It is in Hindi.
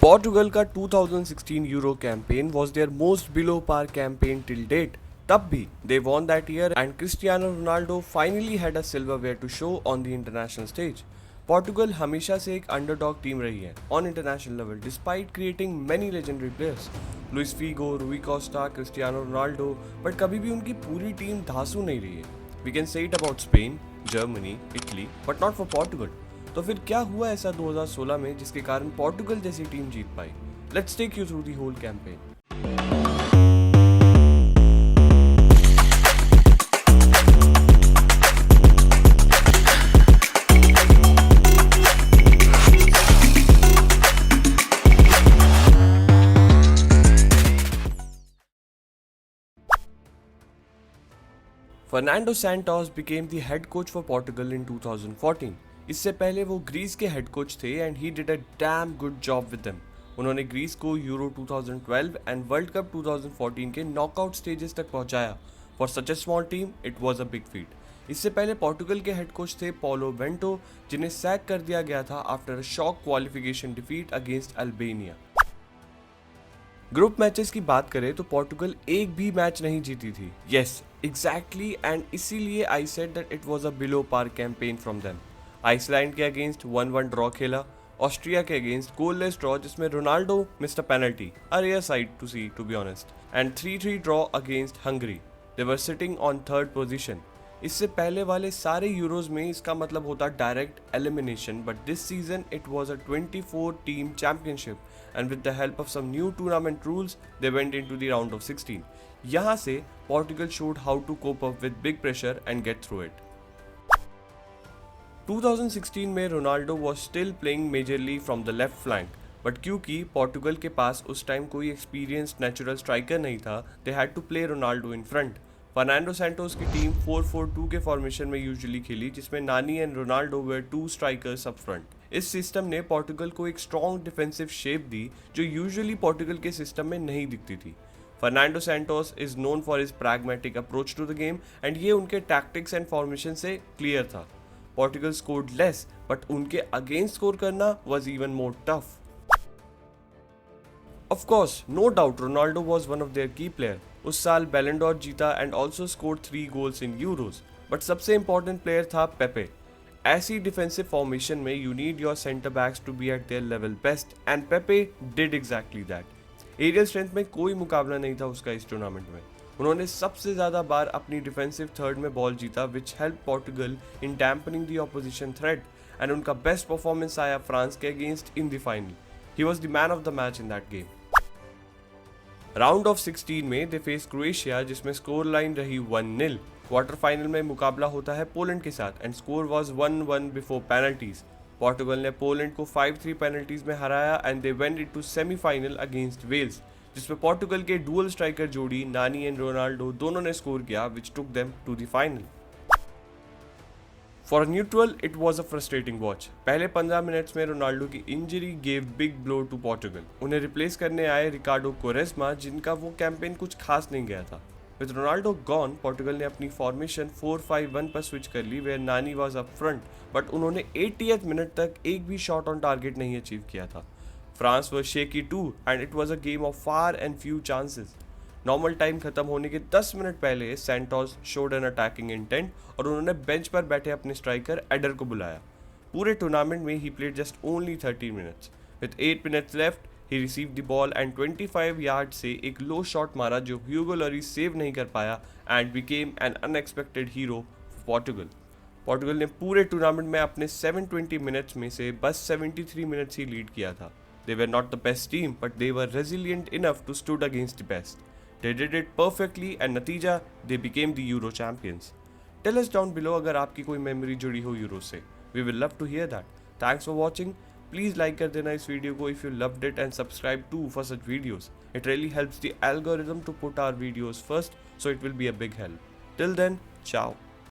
पोर्टुगल का 2016 euro campaign was their most below par campaign till date. तब भी they won that year and Cristiano Ronaldo finally had a silverware to show on the international stage. Portugal हमेशा से एक अंडरडॉग टीम रही है on international level despite creating many legendary players Luis Figo, Rui Costa, Cristiano Ronaldo, but कभी भी उनकी पूरी टीम धांसू नहीं रही है. We can say it about Spain, Germany, Italy, but not for Portugal. तो फिर क्या हुआ ऐसा 2016 में जिसके कारण पोर्टुगल जैसी टीम जीत पाई? Let's take you through the whole campaign. Fernando Santos became the head coach for Portugal in 2014. इससे पहले वो ग्रीस के हेड कोच थे and he did a damn good job with them. उन्होंने ग्रीस को यूरो 2012 एंड वर्ल्ड कप 2014 के नॉकआउट स्टेजेस तक पहुंचाया. For such a small team it was a big feet. इससे पहले पोर्टुगल के हेड कोच थे पॉलो वेंटो, जिन्हें सैक कर दिया गया था after a shock qualification defeat against Albania. Group matches की बात करें तो पोर्टुगल एक भी मैच नहीं जीती थी. यस एग्जैक्टली, एंड इसीलिए I said that it was a below par campaign from them. Iceland के अगेंस्ट 1-1 ड्रॉ खेला, ऑस्ट्रिया के अगेंस्ट गोललेस ड्रॉ जिसमें Ronaldo missed a penalty, a rare sight to see to be honest, and 3-3 draw against Hungary. They were sitting on third position. इससे पहले वाले सारे यूरोज में इसका मतलब होता direct elimination, but this season it was a 24 team championship and with the help of some new tournament rules they went into the round of 16. यहाँ से Portugal showed how to cope up with big pressure and get through it. 2016 में Ronaldo was still playing majorly from the left flank, but क्योंकि पोर्टुगल के पास उस टाइम कोई experienced natural striker नहीं था, they had to play Ronaldo in front. Fernando Santos की टीम 4-4-2 के फॉर्मेशन में यूजुअली खेली, जिसमें Nani and Ronaldo were two strikers up front. इस सिस्टम ने पोर्टुगल को एक स्ट्रॉन्ग डिफेंसिव शेप दी जो यूजुअली पोर्टुगल के सिस्टम में नहीं दिखती थी. Fernando Santos is known for his pragmatic approach to the game and ये उनके टैक्टिक्स एंड फॉर्मेशन से क्लियर था. पोर्टुगल स्कोर्ड लेस बट उनके अगेंस्ट स्कोर करना was even more tough. Of course, no doubt Ronaldo was one of their key player. उस साल बैलन डॉर जीता and also scored 3 goals in Euros. But सबसे important player था पेपे. ऐसी डिफेंसिव फॉर्मेशन में you need your center backs to be at their level best and Pepe did exactly that. Aerial strength में कोई मुकाबला नहीं था उसका इस टूर्नामेंट में. उन्होंने सबसे ज़्यादा बार अपनी डिफेंसिव थर्ड में बॉल जीता which help Portugal in dampening the opposition threat and उनका बेस्ट परफॉर्मेंस आया फ्रांस के against in the final. He was the man of the match in that game. Round of 16 में दे फेस क्रोएशिया जिसमें स्कोर लाइन रही 1-0. क्वार्टर फाइनल में मुकाबला होता है पोलैंड के साथ and score was 1-1 before penalties. Portugal ने पोलैंड को 5-3 पेनल्टीज में हराया and they went into semifinal against Wales, जिसमें पोर्टुगल के डुअल स्ट्राइकर जोड़ी नानी एंड रोनाल्डो दोनों ने स्कोर किया which took them to the final. For neutral it was a frustrating watch. पहले 15 मिनट्स में रोनाल्डो की injury gave big blow to Portugal. उन्हें रिप्लेस करने आए रिकार्डो कोरेस्मा, जिनका वो कैंपेन कुछ खास नहीं गया था. विद रोनाल्डो गॉन पोर्टुगल ने अपनी फॉर्मेशन 4-5-1 पर स्विच कर ली where Nani was up front, but उन्होंने 80th मिनट तक एक भी शॉट ऑन टारगेट नहीं अचीव किया था. France was shaky too and it was a game of far and few chances. Normal time खत्म होने के 10 मिनट पहले Santos showed an attacking intent और उन्होंने बेंच पर बैठे अपने स्ट्राइकर एडर को बुलाया. पूरे टूर्नामेंट में he played just only 30 minutes. With 8 minutes left he receive the ball and 25 yard से एक लो शॉट मारा जो ह्यूगो लॉरिस सेव नहीं कर पाया and became an unexpected hero for Portugal. Portugal ने पूरे टूर्नामेंट में अपने 720 मिनट्स में से बस 73 मिनट्स ही लीड किया था. They were not the best team but they were resilient enough to stood against the best. They did it perfectly and नतीजा they became the Euro champions. Tell us down below अगर आपकी कोई मेमोरी जुड़ी हो यूरो से. We will love to hear that. Thanks for watching. Please like कर देना इस वीडियो को if you loved it and subscribe too for such videos. It really helps the algorithm to put our videos first, so it will be a big help. Till then, ciao.